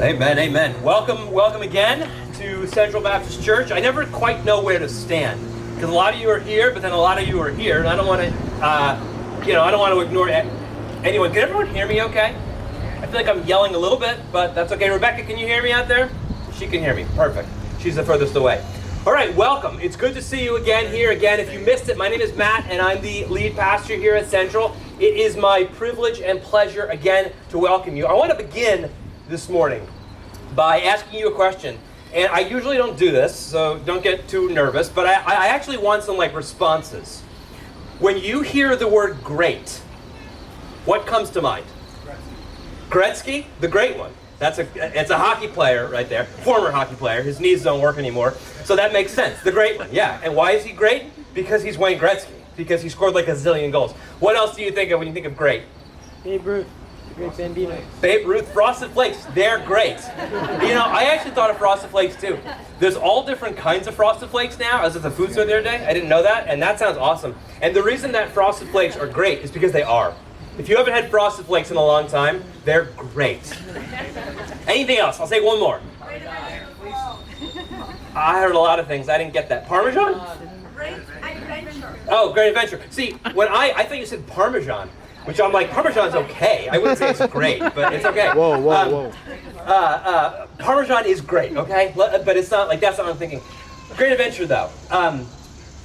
Amen, amen. Welcome again to Central Baptist Church. I never quite know where to stand because a lot of you are here, but then a lot of you are here, and I don't want to, I don't want to ignore anyone. Can everyone hear me? Okay. I feel like I'm yelling a little bit, but that's okay. Rebecca, can you hear me out there? She can hear me. Perfect. She's the furthest away. All right, welcome. It's good to see you again here. Again, if you missed it, my name is Matt, and I'm the lead pastor here at Central. It is my privilege and pleasure again to welcome you. I want to begin this morning by asking you a question. And I usually don't do this, so don't get too nervous, but I actually want some responses. When you hear the word great, what comes to mind? Gretzky, the great one. It's a hockey player right there, former hockey player. His knees don't work anymore, so that makes sense. The great one, yeah. And why is he great? Because he's Wayne Gretzky, because he scored like a zillion goals. What else do you think of when you think of great? Babe Ruth. Great Bambino. Babe Ruth, Frosted Flakes, they're great. I actually thought of Frosted Flakes too. There's all different kinds of Frosted Flakes now. I was at the food store the other day. I didn't know that, and that sounds awesome. And the reason that Frosted Flakes are great is because they are. If you haven't had Frosted Flakes in a long time, they're great. Anything else? I'll say one more. I heard a lot of things. I didn't get that. Parmesan? Great Adventure. Oh, Great Adventure. See, when I thought you said Parmesan, which I'm like, Parmesan's okay. I wouldn't say it's great, but it's okay. Whoa. Parmesan is great, okay? But it's not that's not what I'm thinking. Great Adventure, though.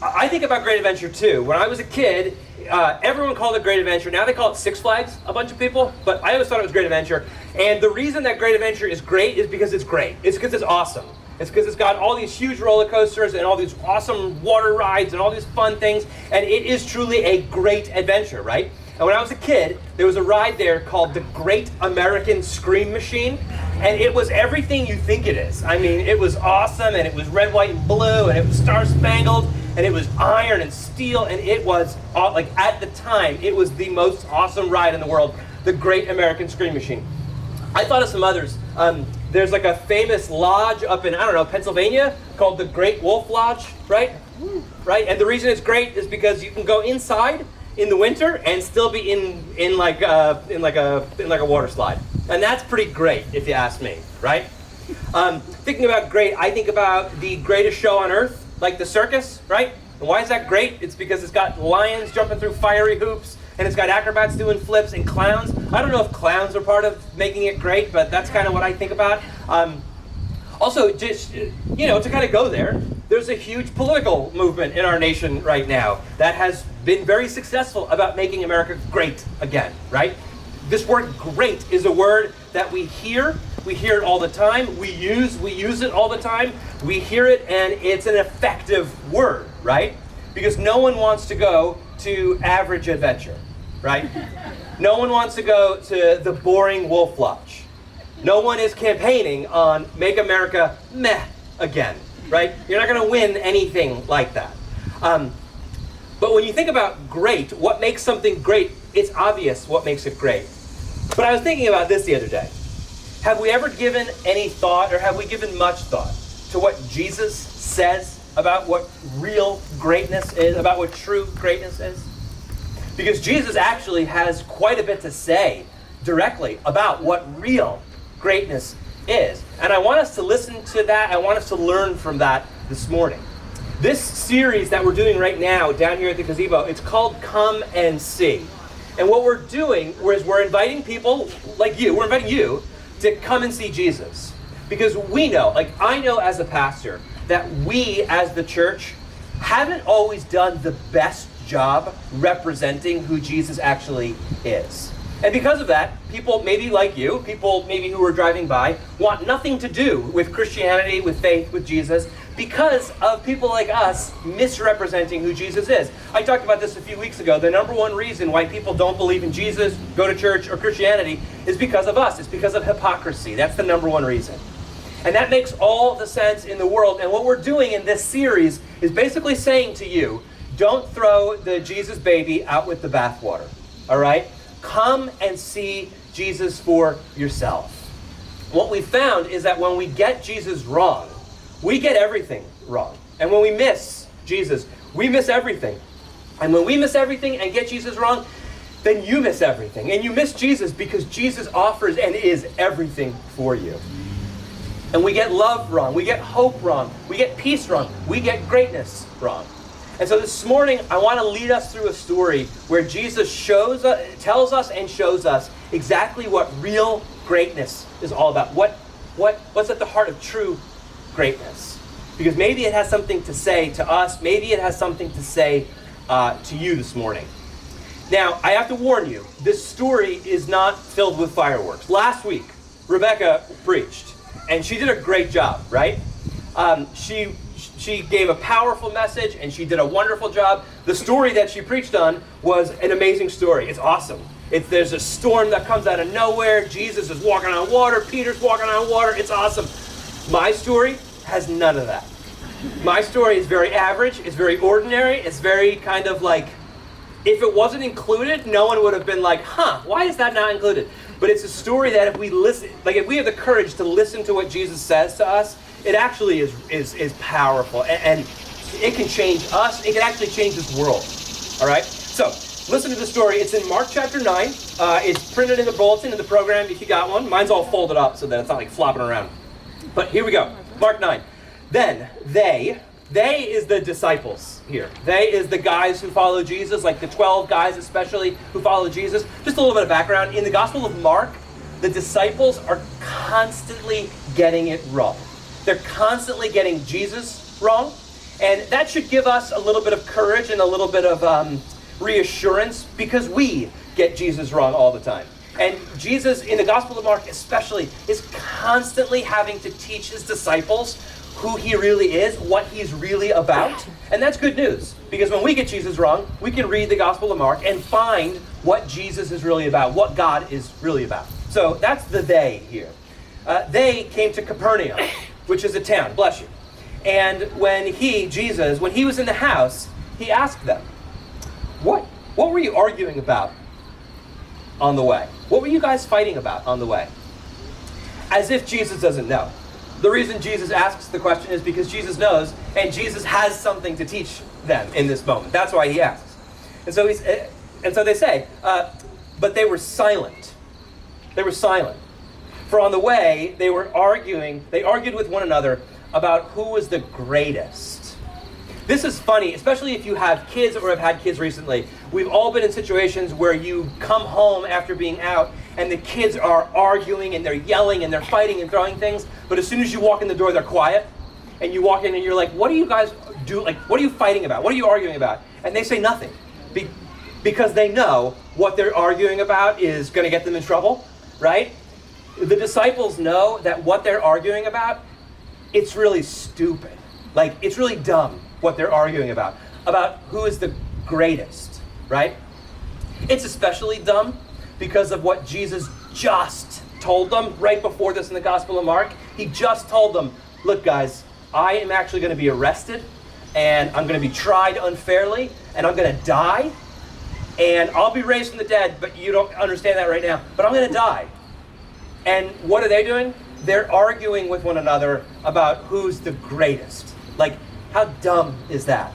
I think about Great Adventure, too. When I was a kid, everyone called it Great Adventure. Now they call it Six Flags, a bunch of people. But I always thought it was Great Adventure. And the reason that Great Adventure is great is because it's great. It's because it's awesome. It's because it's got all these huge roller coasters and all these awesome water rides and all these fun things. And it is truly a great adventure, right? And when I was a kid, there was a ride there called the Great American Scream Machine. And it was everything you think it is. I mean, it was awesome, and it was red, white, and blue, and it was star-spangled, and it was iron and steel, and it was, at the time, it was the most awesome ride in the world, the Great American Scream Machine. I thought of some others. There's a famous lodge up in, Pennsylvania called the Great Wolf Lodge, right? Right? And the reason it's great is because you can go inside in the winter and still be in like a water slide. And that's pretty great, if you ask me, right? Thinking about great, I think about the greatest show on earth, like the circus, right? And why is that great? It's because it's got lions jumping through fiery hoops, and it's got acrobats doing flips and clowns. I don't know if clowns are part of making it great, but that's kind of what I think about. Also, just, to kind of go there, there's a huge political movement in our nation right now that has been very successful about making America great again, right? This word great is a word that we hear it all the time, we use it all the time, we hear it, and it's an effective word, right? Because no one wants to go to Average Adventure, right? No one wants to go to the boring Wolf Lodge. No one is campaigning on Make America Meh again, right? You're not going to win anything like that. But when you think about great, what makes something great, it's obvious what makes it great. But I was thinking about this the other day. Have we ever given any thought, or have we given much thought to what Jesus says about what real greatness is, about what true greatness is? Because Jesus actually has quite a bit to say directly about what real greatness is. And I want us to listen to that. I want us to learn from that this morning. This series that we're doing right now down here at the Gazebo, it's called Come and See. And what we're doing is we're inviting people like you, we're inviting you to come and see Jesus. Because we know, I know as a pastor, that we as the church haven't always done the best job representing who Jesus actually is. And because of that, people maybe like you, people maybe who are driving by, want nothing to do with Christianity, with faith, with Jesus, because of people like us misrepresenting who Jesus is. I talked about this a few weeks ago. The number one reason why people don't believe in Jesus, go to church, or Christianity is because of us. It's because of hypocrisy. That's the number one reason. And that makes all the sense in the world. And what we're doing in this series is basically saying to you, don't throw the Jesus baby out with the bathwater, all right? Come and see Jesus for yourself. What we found is that when we get Jesus wrong, we get everything wrong. And when we miss Jesus, we miss everything. And when we miss everything and get Jesus wrong, then you miss everything. And you miss Jesus because Jesus offers and is everything for you. And we get love wrong. We get hope wrong. We get peace wrong. We get greatness wrong. And so this morning, I want to lead us through a story where Jesus tells us and shows us exactly what real greatness is all about. What's at the heart of true greatness? Because maybe it has something to say to us. Maybe it has something to say to you this morning. Now, I have to warn you, this story is not filled with fireworks. Last week, Rebecca preached, and she did a great job, right? She gave a powerful message, and she did a wonderful job. The story that she preached on was an amazing story. It's awesome. There's a storm that comes out of nowhere. Jesus is walking on water. Peter's walking on water. It's awesome. My story has none of that. My story is very average. It's very ordinary. It's very kind of like, if it wasn't included, no one would have been like, why is that not included? But it's a story that if we listen, like if we have the courage to listen to what Jesus says to us, it actually is powerful. And it can change us. It can actually change this world. All right? So, listen to the story. It's in Mark chapter 9. It's printed in the bulletin in the program if you got one. Mine's all folded up so that it's not like flopping around. But here we go. Mark 9. Then they is the disciples here. They is the guys who follow Jesus, like the 12 guys especially who follow Jesus. Just a little bit of background. In the Gospel of Mark, the disciples are constantly getting it wrong. They're constantly getting Jesus wrong. And that should give us a little bit of courage and a little bit of reassurance because we get Jesus wrong all the time. And Jesus, in the Gospel of Mark especially, is constantly having to teach his disciples who he really is, what he's really about. And that's good news, because when we get Jesus wrong, we can read the Gospel of Mark and find what Jesus is really about, what God is really about. So that's the they here. They came to Capernaum, which is a town, bless you. And when Jesus was in the house, he asked them, what were you arguing about on the way? What were you guys fighting about on the way? As if Jesus doesn't know. The reason Jesus asks the question is because Jesus knows, and Jesus has something to teach them in this moment. That's why he asks. And so they say, but they were silent. They were silent. For on the way, they argued with one another about who was the greatest. This is funny, especially if you have kids or have had kids recently. We've all been in situations where you come home after being out and the kids are arguing and they're yelling and they're fighting and throwing things, but as soon as you walk in the door, they're quiet. And you walk in and you're like, what do you guys do? Like, what are you fighting about? What are you arguing about? And they say nothing because they know what they're arguing about is going to get them in trouble, right? The disciples know that what they're arguing about, it's really stupid. Like, it's really dumb what they're arguing about who is the greatest, right? It's especially dumb because of what Jesus just told them right before this in the Gospel of Mark. He just told them, look guys, I am actually going to be arrested and I'm going to be tried unfairly and I'm going to die and I'll be raised from the dead, but you don't understand that right now, but I'm going to die. And what are they doing? They're arguing with one another about who's the greatest. Like, how dumb is that?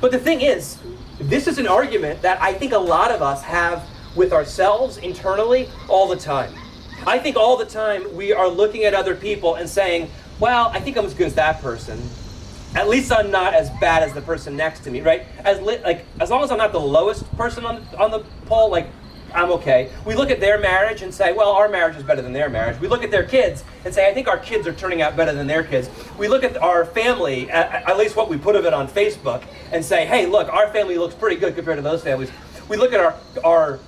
But the thing is, this is an argument that I think a lot of us have with ourselves internally all the time. I think all the time we are looking at other people and saying, well, I think I'm as good as that person. At least I'm not as bad as the person next to me, right? As long as I'm not the lowest person on the pole, like, I'm okay. We look at their marriage and say, well, our marriage is better than their marriage. We look at their kids and say, I think our kids are turning out better than their kids. We look at our family, at least what we put of it on Facebook, and say, hey, look, our family looks pretty good compared to those families. We look at our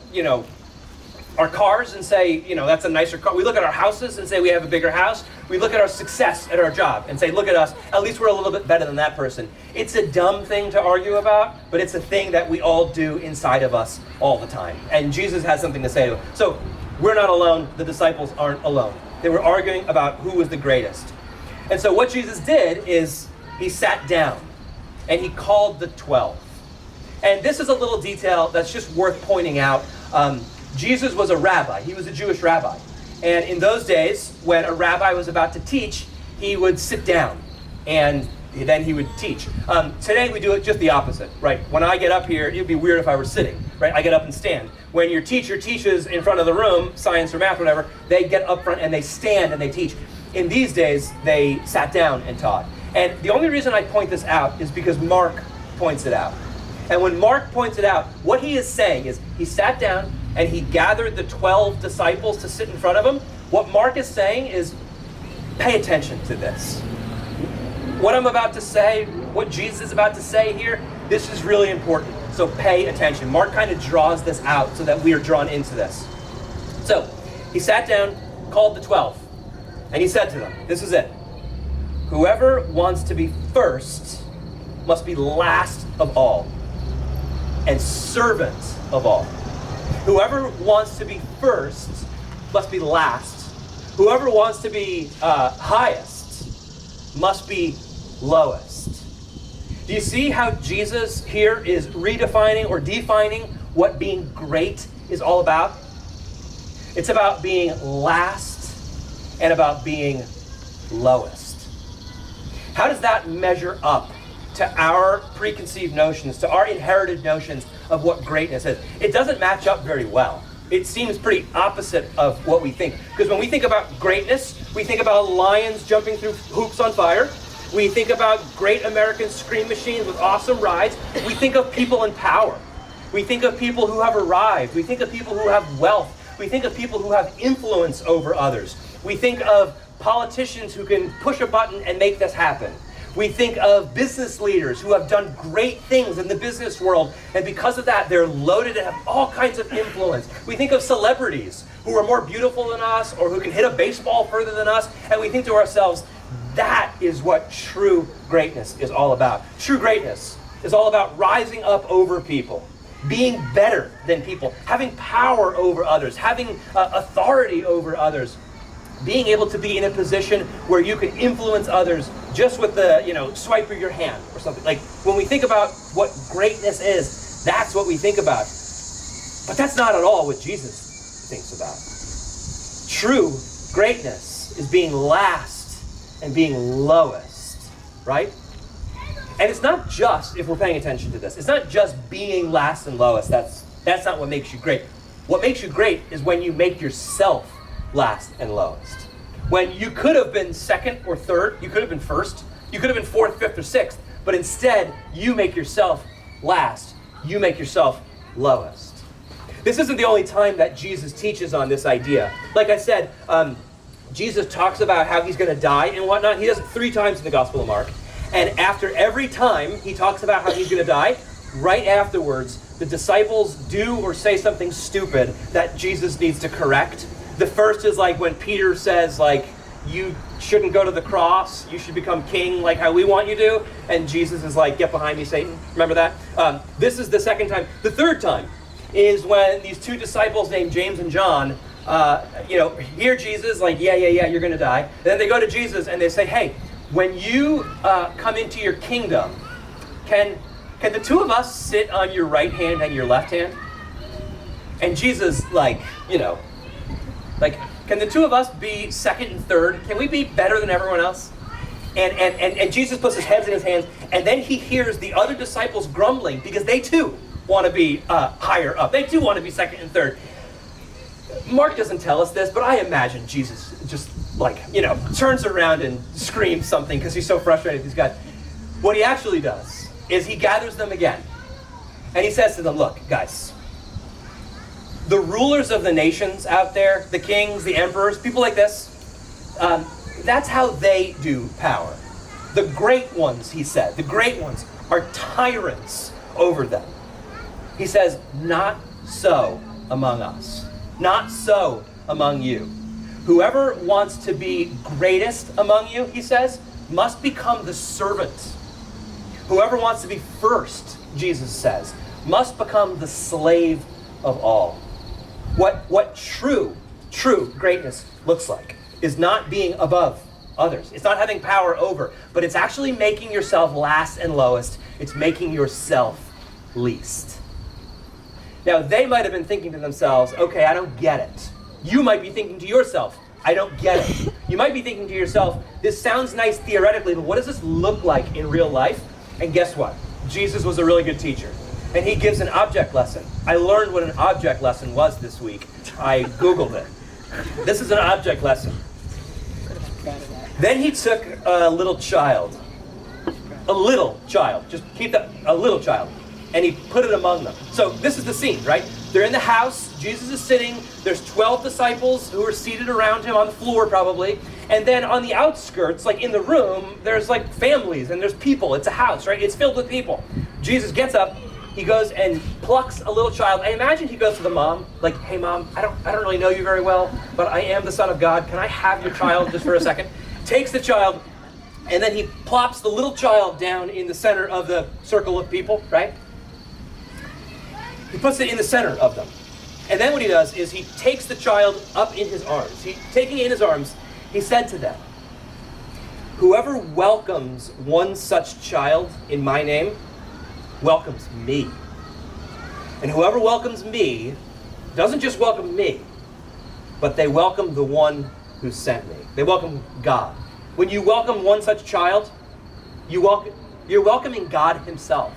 cars and say, that's a nicer car. We look at our houses and say we have a bigger house. We look at our success at our job and say, look at us, at least we're a little bit better than that person. It's a dumb thing to argue about, but it's a thing that we all do inside of us all the time. And Jesus has something to say to it. So we're not alone. The disciples aren't alone. They were arguing about who was the greatest. And so what Jesus did is he sat down and he called the 12. And this is a little detail that's just worth pointing out. Jesus was a rabbi. He was a Jewish rabbi. And in those days, when a rabbi was about to teach, he would sit down and then he would teach. Today we do it just the opposite, right? When I get up here, it'd be weird if I were sitting, right? I get up and stand. When your teacher teaches in front of the room, science or math, whatever, they get up front and they stand and they teach. in these days, they sat down and taught. And the only reason I point this out is because Mark points it out. And when Mark points it out, what he is saying is he sat down and he gathered the 12 disciples to sit in front of him. What Mark is saying is, pay attention to this. What I'm about to say, what Jesus is about to say here, this is really important. So pay attention. Mark kind of draws this out so that we are drawn into this. So he sat down, called the 12, and he said to them, this is it. Whoever wants to be first must be last of all and servant of all. Whoever wants to be first must be last. Whoever wants to be highest must be lowest. Do you see how Jesus here is redefining or defining what being great is all about? It's about being last and about being lowest. How does that measure up to our preconceived notions, to our inherited notions of what greatness is? It doesn't match up very well. It seems pretty opposite of what we think. Because when we think about greatness, we think about lions jumping through hoops on fire. We think about great American scream machines with awesome rides. We think of people in power. We think of people who have arrived. We think of people who have wealth. We think of people who have influence over others. We think of politicians who can push a button and make this happen. We think of business leaders who have done great things in the business world, and because of that, they're loaded and have all kinds of influence. We think of celebrities who are more beautiful than us or who can hit a baseball further than us, and we think to ourselves, that is what true greatness is all about. True greatness is all about rising up over people, being better than people, having power over others, having authority over others, being able to be in a position where you can influence others just with the, swipe of your hand or something. Like, when we think about what greatness is, that's what we think about. But that's not at all what Jesus thinks about. True greatness is being last and being lowest, right? And it's not just, if we're paying attention to this, it's not just being last and lowest. That's not what makes you great. What makes you great is when you make yourself last and lowest. When you could have been second or third, you could have been first, you could have been fourth, fifth, or sixth, but instead you make yourself last, you make yourself lowest. This isn't the only time that Jesus teaches on this idea. Like I said, Jesus talks about how he's going to die and whatnot. He does it 3 times in the Gospel of Mark. And after every time he talks about how he's going to die, right afterwards, the disciples do or say something stupid that Jesus needs to correct. The first is like when Peter says, you shouldn't go to the cross, you should become king like how we want you to. And Jesus is like, get behind me, Satan. Remember that? This is the second time. The third time is when these 2 disciples named James and John, hear Jesus, yeah, you're going to die. And then they go to Jesus and they say, hey, when you come into your kingdom, can the 2 of us sit on your right hand and your left hand? And Jesus, can the 2 of us be second and third? Can we be better than everyone else? And Jesus puts his heads in his hands, and then he hears the other disciples grumbling because they too want to be higher up. They too want to be second and third. Mark doesn't tell us this, but I imagine Jesus just turns around and screams something because he's so frustrated with these guys. What he actually does is he gathers them again, and he says to them, look, guys, the rulers of the nations out there, the kings, the emperors, people like this, that's how they do power. The great ones, he said, the great ones are tyrants over them. He says, not so among us. Not so among you. Whoever wants to be greatest among you, he says, must become the servant. Whoever wants to be first, Jesus says, must become the slave of all. What true greatness looks like is not being above others. It's not having power over, but it's actually making yourself last and lowest. It's making yourself least. Now, they might have been thinking to themselves, okay, I don't get it. You might be thinking to yourself, I don't get it. You might be thinking to yourself, this sounds nice theoretically, but what does this look like in real life? And guess what? Jesus was a really good teacher. And he gives an object lesson. I learned what an object lesson was this week. I Googled it. This is an object lesson. proud of that. Then he took a little child, just keep that, a little child, and he put it among them. So this is the scene, right? They're in the house, Jesus is sitting, there's 12 disciples who are seated around him on the floor probably, and then on the outskirts, like in the room, there's like families and there's people. It's a house, right? It's filled with people. Jesus gets up, he goes and plucks a little child. I imagine he goes to the mom, like, hey mom, I don't really know you very well, but I am the Son of God. Can I have your child just for a second? Takes the child, and then he plops the little child down in the center of the circle of people, right? He puts it in the center of them. And then what he does is he takes the child up in his arms. Taking it in his arms, he said to them, whoever welcomes one such child in my name welcomes me. And whoever welcomes me doesn't just welcome me, but they welcome the one who sent me. They welcome God. When you welcome one such child, you're welcoming God himself.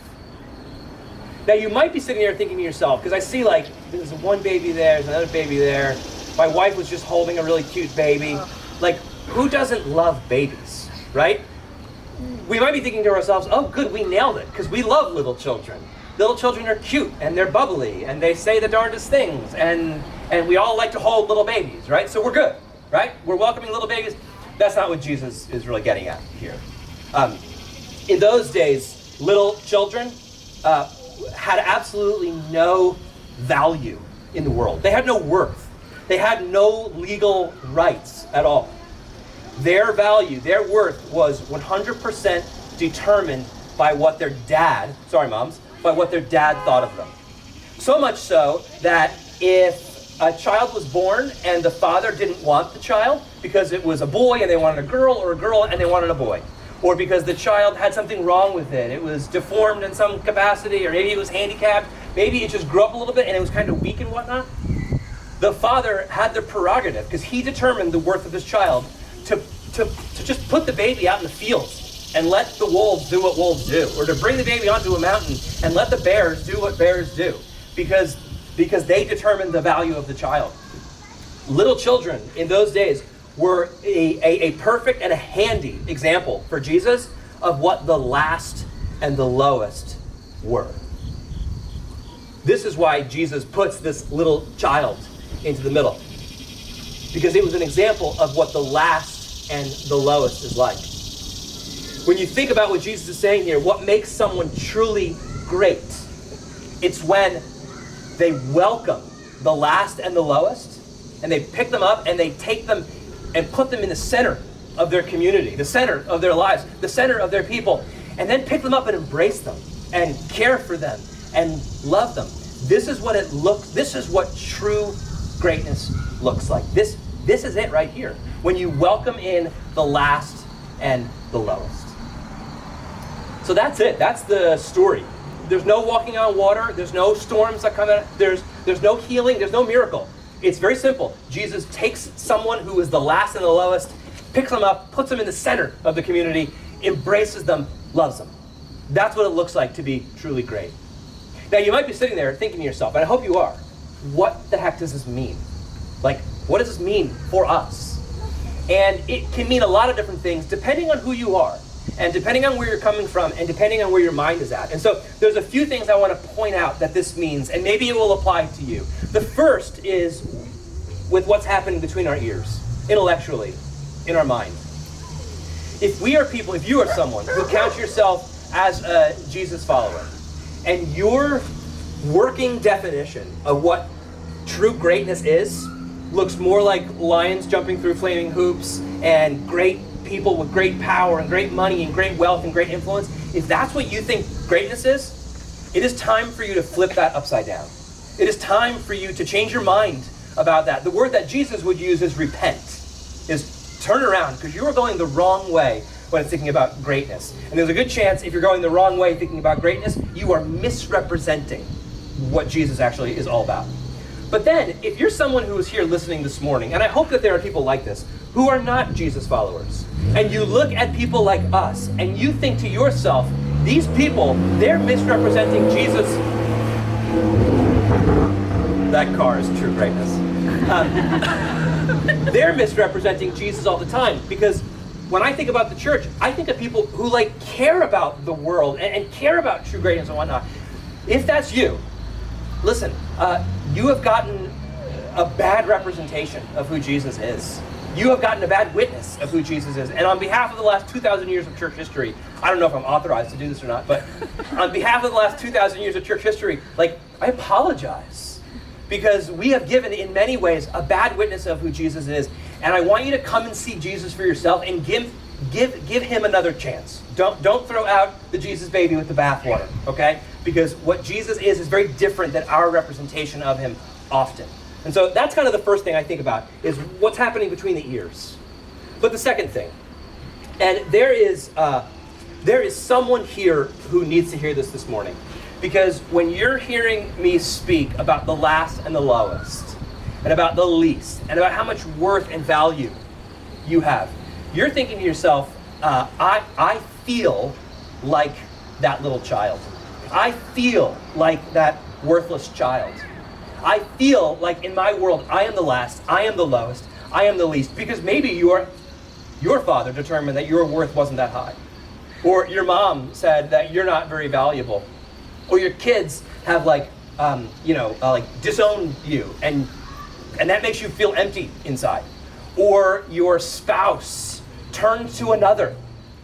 Now you might be sitting there thinking to yourself, because I see like, there's one baby there, there's another baby there. My wife was just holding a really cute baby. Like, who doesn't love babies, right? We might be thinking to ourselves, oh good, we nailed it, because we love little children. Little children are cute, and they're bubbly, and they say the darndest things, and we all like to hold little babies, right? So we're good, right? We're welcoming little babies. That's not what Jesus is really getting at here. In those days, little children had absolutely no value in the world. They had no worth. They had no legal rights at all. Their value, their worth was 100% determined by what their dad, sorry moms, by what their dad thought of them. So much so that if a child was born and the father didn't want the child because it was a boy and they wanted a girl, or a girl and they wanted a boy, or because the child had something wrong with it, it was deformed in some capacity, or maybe it was handicapped, maybe it just grew up a little bit and it was kind of weak and whatnot, the father had the prerogative, because he determined the worth of his child, to just put the baby out in the fields and let the wolves do what wolves do, or to bring the baby onto a mountain and let the bears do what bears do, because they determined the value of the child. Little children in those days were a perfect and a handy example for Jesus of what the last and the lowest were. This is why Jesus puts this little child into the middle, because it was an example of what the last and the lowest is like. When you think about what Jesus is saying here, what makes someone truly great, it's when they welcome the last and the lowest, and they pick them up and they take them and put them in the center of their community, the center of their lives, the center of their people, and then pick them up and embrace them and care for them and love them. This is what true greatness looks like. This is it right here. When you welcome in the last and the lowest. So that's it. That's the story. There's no walking on water. There's no storms that come out. There's no healing. There's no miracle. It's very simple. Jesus takes someone who is the last and the lowest, picks them up, puts them in the center of the community, embraces them, loves them. That's what it looks like to be truly great. Now you might be sitting there thinking to yourself, and I hope you are, what the heck does this mean? Like, what does this mean for us? And it can mean a lot of different things depending on who you are, and depending on where you're coming from, and depending on where your mind is at. And so there's a few things I want to point out that this means, and maybe it will apply to you. The first is with what's happening between our ears, intellectually, in our mind. If you are someone who counts yourself as a Jesus follower, and your working definition of what true greatness is looks more like lions jumping through flaming hoops and great people with great power and great money and great wealth and great influence, if that's what you think greatness is, it is time for you to flip that upside down. It is time for you to change your mind about that. The word that Jesus would use is repent, is turn around, because you are going the wrong way when it's thinking about greatness. And there's a good chance if you're going the wrong way thinking about greatness, you are misrepresenting what Jesus actually is all about. But then, if you're someone who is here listening this morning, and I hope that there are people like this, who are not Jesus followers, and you look at people like us, and you think to yourself, these people, they're misrepresenting Jesus. That car is true greatness. They're misrepresenting Jesus all the time, because when I think about the church, I think of people who like care about the world and care about true greatness and whatnot. If that's you, listen, you have gotten a bad representation of who Jesus is. You have gotten a bad witness of who Jesus is. And on behalf of the last 2,000 years of church history, I don't know if I'm authorized to do this or not, but on behalf of the last 2,000 years of church history, like, I apologize. Because we have given, in many ways, a bad witness of who Jesus is. And I want you to come and see Jesus for yourself and give him another chance. Don't throw out the Jesus baby with the bathwater, okay? Because what Jesus is very different than our representation of him often. And so that's kind of the first thing I think about, is what's happening between the ears. But the second thing, and there is someone here who needs to hear this morning. Because when you're hearing me speak about the last and the lowest, and about the least, and about how much worth and value you have, you're thinking to yourself, I feel like that little child. I feel like that worthless child. I feel like in my world, I am the last, I am the lowest, I am the least, because maybe your father determined that your worth wasn't that high. Or your mom said that you're not very valuable. Or your kids have disowned you, and that makes you feel empty inside. Or your spouse turned to another,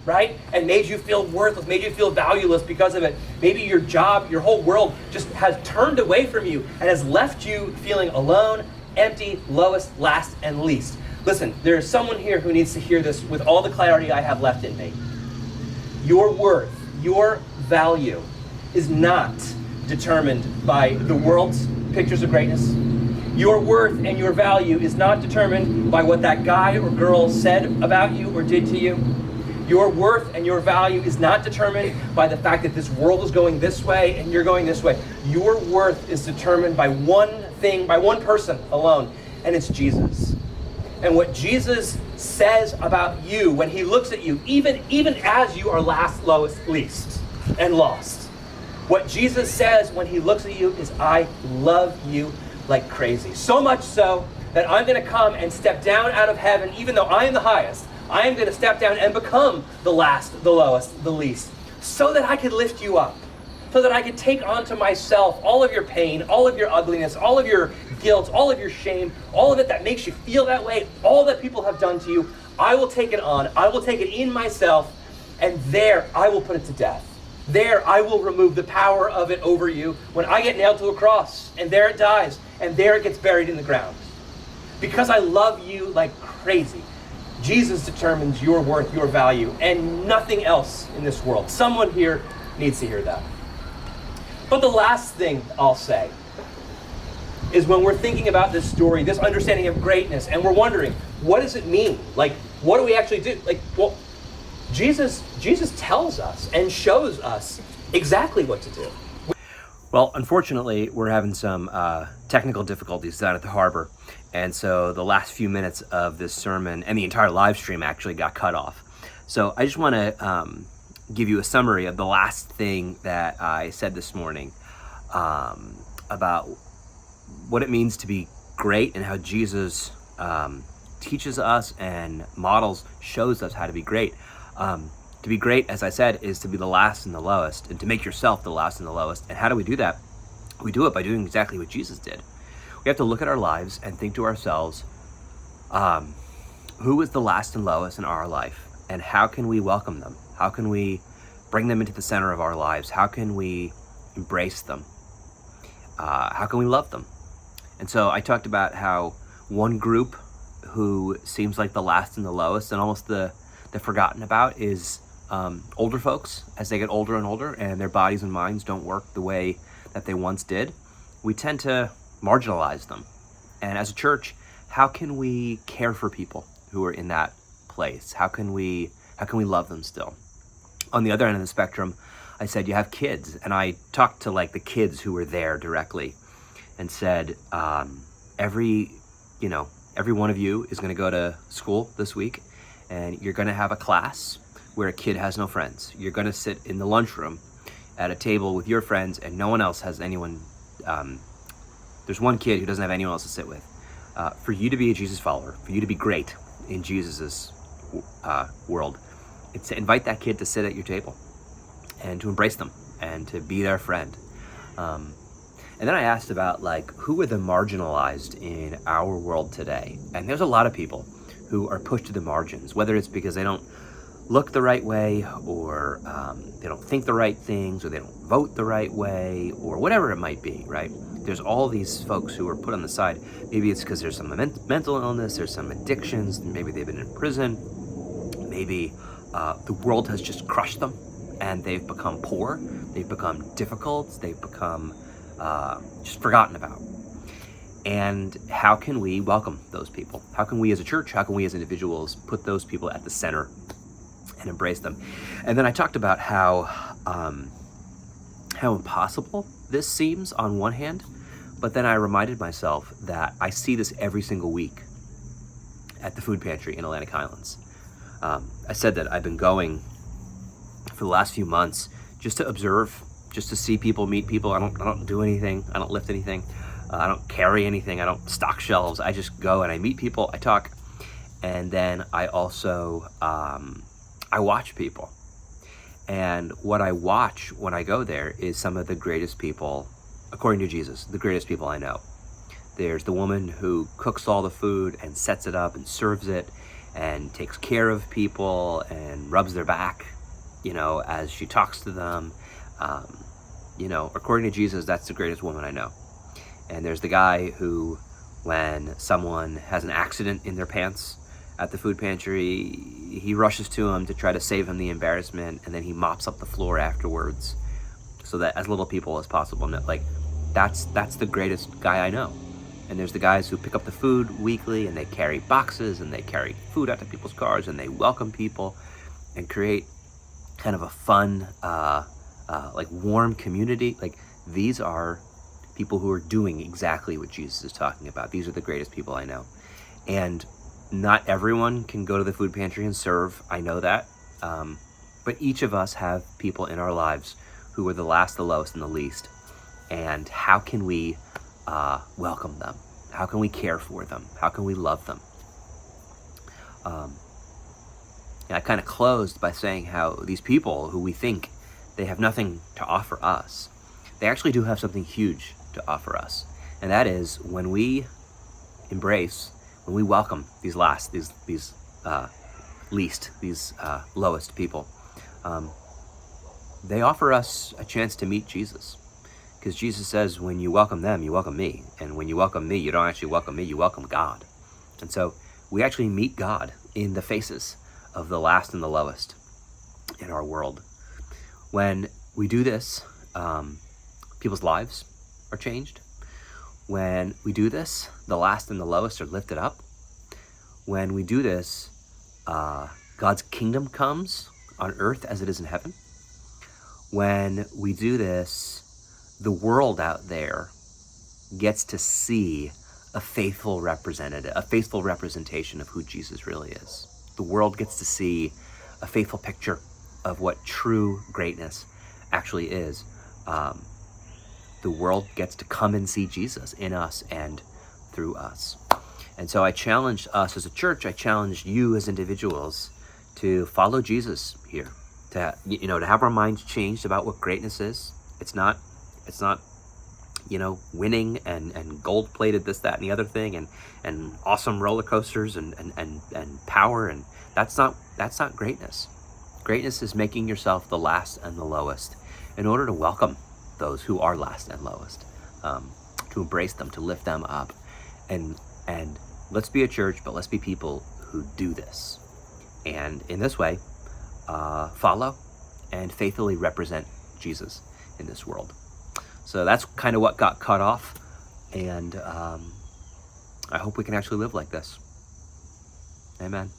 right? And made you feel worthless, made you feel valueless because of it. Maybe your job, your whole world just has turned away from you and has left you feeling alone, empty, lowest, last, and least. Listen, there is someone here who needs to hear this with all the clarity I have left in me. Your worth, your value is not determined by the world's pictures of greatness. Your worth and your value is not determined by what that guy or girl said about you or did to you. Your worth and your value is not determined by the fact that this world is going this way and you're going this way. Your worth is determined by one thing, by one person alone, and it's Jesus. And what Jesus says about you when he looks at you, even as you are last, lowest, least, and lost, what Jesus says when he looks at you is, I love you like crazy. So much so that I'm going to come and step down out of heaven, even though I am the highest. I am going to step down and become the last, the lowest, the least, so that I could lift you up, so that I could take onto myself all of your pain, all of your ugliness, all of your guilt, all of your shame, all of it that makes you feel that way, all that people have done to you. I will take it on. I will take it in myself, and there I will put it to death. There I will remove the power of it over you when I get nailed to a cross, and there it dies, and there it gets buried in the ground. Because I love you like crazy. Jesus determines your worth, your value, and nothing else in this world. Someone here needs to hear that. But the last thing I'll say is when we're thinking about this story, this understanding of greatness, and we're wondering, what does it mean? Like, what do we actually do? Like, well, Jesus tells us and shows us exactly what to do. Well, unfortunately, we're having some technical difficulties down at the harbor. And so the last few minutes of this sermon and the entire live stream actually got cut off. So I just want to give you a summary of the last thing that I said this morning about what it means to be great and how Jesus teaches us and models, shows us how to be great. To be great, as I said, is to be the last and the lowest, and to make yourself the last and the lowest. And how do we do that? We do it by doing exactly what Jesus did. We have to look at our lives and think to ourselves, who is the last and lowest in our life? And how can we welcome them? How can we bring them into the center of our lives? How can we embrace them? How can we love them? And so I talked about how one group who seems like the last and the lowest and almost the forgotten about is older folks. As they get older and older and their bodies and minds don't work the way that they once did, we tend to marginalize them. And as a church, how can we care for people who are in that place? How can we love them still? On the other end of the spectrum, I said you have kids, and I talked to like the kids who were there directly and said, every one of you is going to go to school this week, and you're going to have a class where a kid has no friends. You're going to sit in the lunchroom at a table with your friends, and no one else has anyone. There's one kid who doesn't have anyone else to sit with. For you to be a Jesus follower, for you to be great in Jesus's world. It's to invite that kid to sit at your table and to embrace them and to be their friend. And then I asked about like, who are the marginalized in our world today? And there's a lot of people who are pushed to the margins, whether it's because they don't look the right way, or they don't think the right things, or they don't vote the right way, or whatever it might be, right? There's all these folks who are put on the side. Maybe it's because there's some mental illness, there's some addictions, maybe they've been in prison, maybe the world has just crushed them and they've become poor, they've become difficult, they've become just forgotten about. And how can we welcome those people? How can we as a church, how can we as individuals put those people at the center and embrace them? And then I talked about how impossible this seems on one hand, but then I reminded myself that I see this every single week at the food pantry in Atlantic Highlands. I said that I've been going for the last few months just to observe, just to see people, meet people. I don't do anything. I don't lift anything. I don't carry anything. I don't stock shelves. I just go and I meet people. I talk, and then I also I watch people. And what I watch when I go there is some of the greatest people, according to Jesus, the greatest people I know. There's the woman who cooks all the food and sets it up and serves it and takes care of people and rubs their back, as she talks to them. According to Jesus, that's the greatest woman I know. And there's the guy who, when someone has an accident in their pants at the food pantry, he rushes to him to try to save him the embarrassment, and then he mops up the floor afterwards so that as little people as possible know. Like, that's the greatest guy I know. And there's the guys who pick up the food weekly, and they carry boxes, and they carry food out to people's cars, and they welcome people and create kind of a fun, warm community. Like, these are people who are doing exactly what Jesus is talking about. These are the greatest people I know. And not everyone can go to the food pantry and serve. I know that. But each of us have people in our lives who are the last, the lowest, and the least. And how can we welcome them? How can we care for them? How can we love them? I kind of closed by saying how these people who we think they have nothing to offer us, they actually do have something huge to offer us. And that is when we embrace, when we welcome these last, these least, these lowest people, they offer us a chance to meet Jesus. Because Jesus says, when you welcome them, you welcome me. And when you welcome me, you don't actually welcome me, you welcome God. And so we actually meet God in the faces of the last and the lowest in our world. When we do this, people's lives are changed. When we do this, the last and the lowest are lifted up. When we do this, God's kingdom comes on earth as it is in heaven. When we do this, the world out there gets to see a faithful representation of who Jesus really is. The world gets to see a faithful picture of what true greatness actually is. The world gets to come and see Jesus in us and through us. And so I challenged us as a church, I challenged you as individuals to follow Jesus here, to have our minds changed about what greatness is. It's not winning and gold-plated this, that, and the other thing, and awesome roller coasters and power, and that's not greatness. Greatness is making yourself the last and the lowest in order to welcome those who are last and lowest, to embrace them, to lift them up, and let's be a church, but let's be people who do this, and in this way, follow and faithfully represent Jesus in this world. So that's kind of what got cut off, and I hope we can actually live like this. Amen.